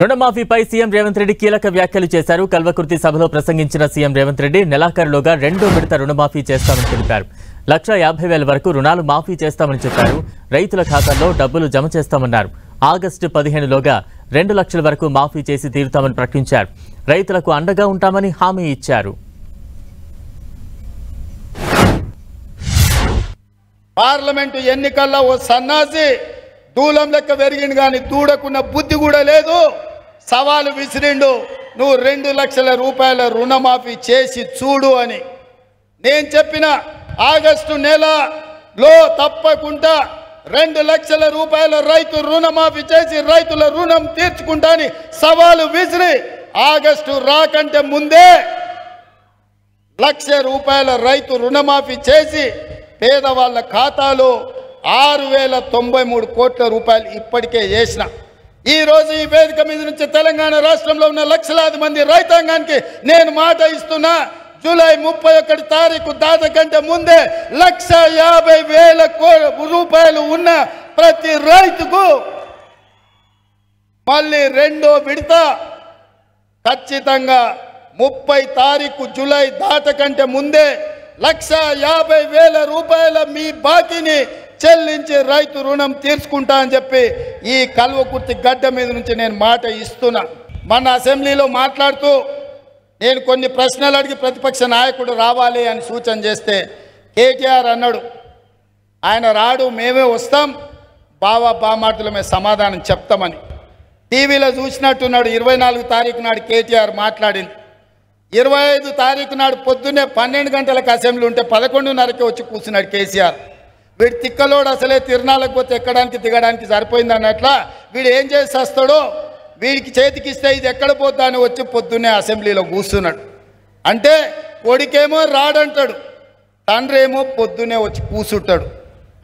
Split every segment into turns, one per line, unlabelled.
రుణమాఫీపై CM Revanth Reddy కీలక వ్యాఖ్యలు చేశారు. కల్వకుర్తి సభలో ప్రసంగించిన సీఎం రేవంత్ రెడ్డి నెలాఖరులోగా 2వ విడత రుణమాఫీ చేస్తామని తెలిపారు. 1,50,000 వరకు రుణాలు మాఫీ చేస్తామని చెప్పారు. రైతుల ఖాతాల్లో డబ్బులు జమ చేస్తామన్నారు. ఆగస్టు 15లోగా 2 లక్షల వరకు మాఫీ చేసి తీరుతామని ప్రకటించారు. రైతులకు అండగా ఉంటామని హామీ ఇచ్చారు.
పార్లమెంటు ఎన్నికల్లో ఓ సన్నాసి దూలం లెక్క పెరిగిండు కానీ దూడకున్న బుద్ధి కూడా లేదు. సవాలు విసిరిండు, నువ్వు 2 లక్షల రూపాయల రుణమాఫీ చేసి చూడు అని. నేను చెప్పిన ఆగస్టు నెలలో తప్పకుండా 2 లక్షల రూపాయల రైతు రుణమాఫీ చేసి రైతుల రుణం తీర్చుకుంటా అని సవాలు విసిరి ఆగస్టు రాకంటే ముందే 1 లక్ష రూపాయల రైతు రుణమాఫీ చేసి పేదవాళ్ళ ఖాతాలో 6,093 కోట్ల రూపాయలు ఇప్పటికే చేసిన. ఈ రోజు ఈ వేదిక మీద నుంచి తెలంగాణ రాష్ట్రంలో ఉన్న లక్షలాది మంది రైతాంగానికి నేను మాట ఇస్తున్నా, జూలై 31 తారీఖు దాటకంటే ముందే 1,50,000 రూపాయలు ఉన్న ప్రతి రైతుకు మళ్ళీ 2వ విడత ఖచ్చితంగా 30 తారీఖు జూలై దాటకంటే ముందే 1,50,000 రూపాయల మీ బాకీని చెల్లించి రైతు రుణం తీర్చుకుంటా అని చెప్పి ఈ కల్వకుర్తి గడ్డ మీద నుంచి నేను మాట ఇస్తున్నా. మన అసెంబ్లీలో మాట్లాడుతూ నేను కొన్ని ప్రశ్నలు అడిగి ప్రతిపక్ష నాయకుడు రావాలి అని సూచన చేస్తే కేటీఆర్ అన్నాడు, ఆయన రాడు, మేమే వస్తాం, బామార్దులమే సమాధానం చెప్తామని. టీవీలో చూసినట్టున్నాడు. 24 తారీఖు నాడు కేటీఆర్ మాట్లాడింది. 25 తారీఖు నాడు పొద్దున్నే 12 గంటలకు అసెంబ్లీ ఉంటే 11:30కి వచ్చి కూర్చున్నాడు కేసీఆర్. వీడు తిక్కలోడు, అసలే తిరణాలకు పోతే ఎక్కడానికి దిగడానికి సరిపోయింది అన్నట్ల వీడు ఏం చేసి వస్తాడో, వీడికి చేతికి ఇస్తే ఇది ఎక్కడ పోతా అని వచ్చి పొద్దున్నే అసెంబ్లీలో కూర్చున్నాడు. అంటే కొడుకేమో రాడంటాడు, తండ్రి ఏమో పొద్దున్నే వచ్చి కూర్చుంటాడు.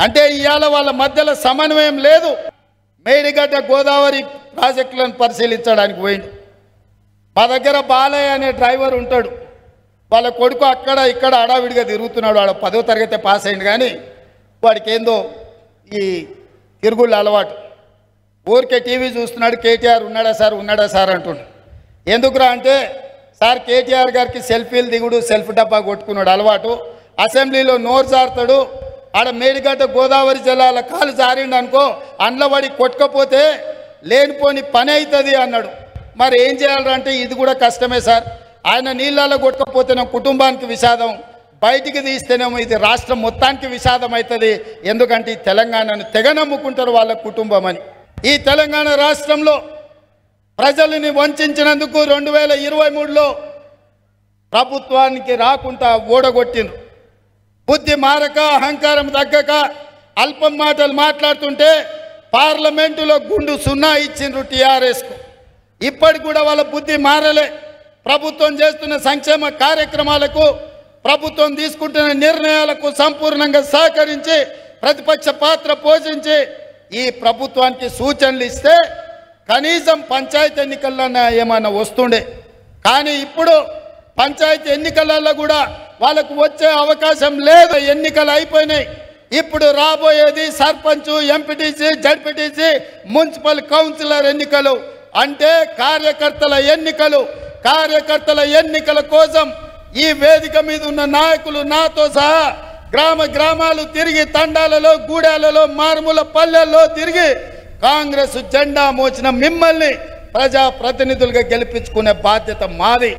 అంటే ఇవాళ వాళ్ళ మధ్యలో సమన్వయం లేదు. మేడిగడ్డ గోదావరి ప్రాజెక్టులను పరిశీలించడానికి పోయిండు. మా దగ్గర బాలయ్య అనే డ్రైవర్ ఉంటాడు. వాళ్ళ కొడుకు అక్కడ ఇక్కడ అడావిడిగా తిరుగుతున్నాడు. వాడు 10వ తరగతి పాస్ అయింది కానీ వాడికి ఏందో ఈ తిరుగుళ్ళు అలవాటు. ఊరికే టీవీ చూస్తున్నాడు. కేటీఆర్ ఉన్నాడా సార్ అంటుండు. ఎందుకురా అంటే, సార్ కేటీఆర్ గారికి సెల్ఫీలు దిగుడు, సెల్ఫ్ డబ్బా కొట్టుకున్నాడు అలవాటు. అసెంబ్లీలో నోరు జారుతాడు. ఆడ మేడిగడ్డ గోదావరి జిల్లాల కాలు జారిండు అనుకో, అండ్లబడి కొట్టుకపోతే లేనిపోని పని అవుతుంది అన్నాడు. మరి ఏం చేయాలంటే ఇది కూడా కష్టమే సార్. ఆయన నీళ్ళలో కొట్టుకపోతేనే కుటుంబానికి విషాదం, బయటికి తీస్తేనేమో ఇది రాష్ట్రం మొత్తానికి విషాదం అవుతుంది. ఎందుకంటే ఈ తెలంగాణను తెగ నమ్ముకుంటారు వాళ్ళ కుటుంబం అని. ఈ తెలంగాణ రాష్ట్రంలో ప్రజలని వంచినందుకు 2023లో ప్రభుత్వానికి రాకుండా ఓడగొట్టిండ్రు. బుద్ధి మారక, అహంకారం తగ్గక అల్పం మాటలు మాట్లాడుతుంటే పార్లమెంటులో గుండు 0 ఇచ్చిండ్రు టీఆర్ఎస్కు. ఇప్పటికి కూడా వాళ్ళ బుద్ధి మారలే. ప్రభుత్వం చేస్తున్న సంక్షేమ కార్యక్రమాలకు, ప్రభుత్వం తీసుకుంటున్న నిర్ణయాలకు సంపూర్ణంగా సహకరించి ప్రతిపక్ష పాత్ర పోషించి ఈ ప్రభుత్వానికి సూచనలు ఇస్తే కనీసం పంచాయతీ ఎన్నికల్లో ఏమైనా వస్తుండే. కానీ ఇప్పుడు పంచాయతీ ఎన్నికలలో కూడా వాళ్ళకు వచ్చే అవకాశం లేదు. ఎన్నికలు అయిపోయినాయి. ఇప్పుడు రాబోయేది sarpanch, MPTC, ZPTC, municipal councillor ఎన్నికలు. అంటే కార్యకర్తల ఎన్నికలు. కార్యకర్తల ఎన్నికల కోసం ఈ వేదిక మీద ఉన్న నాయకులు నాతో సహా గ్రామాలు తిరిగి, తండాలలో, గూడాలలో, మారుమూల పల్లెల్లో తిరిగి కాంగ్రెస్ జెండా మోచిన మిమ్మల్ని ప్రజాప్రతినిధులుగా గెలిపించుకునే బాధ్యత మాది.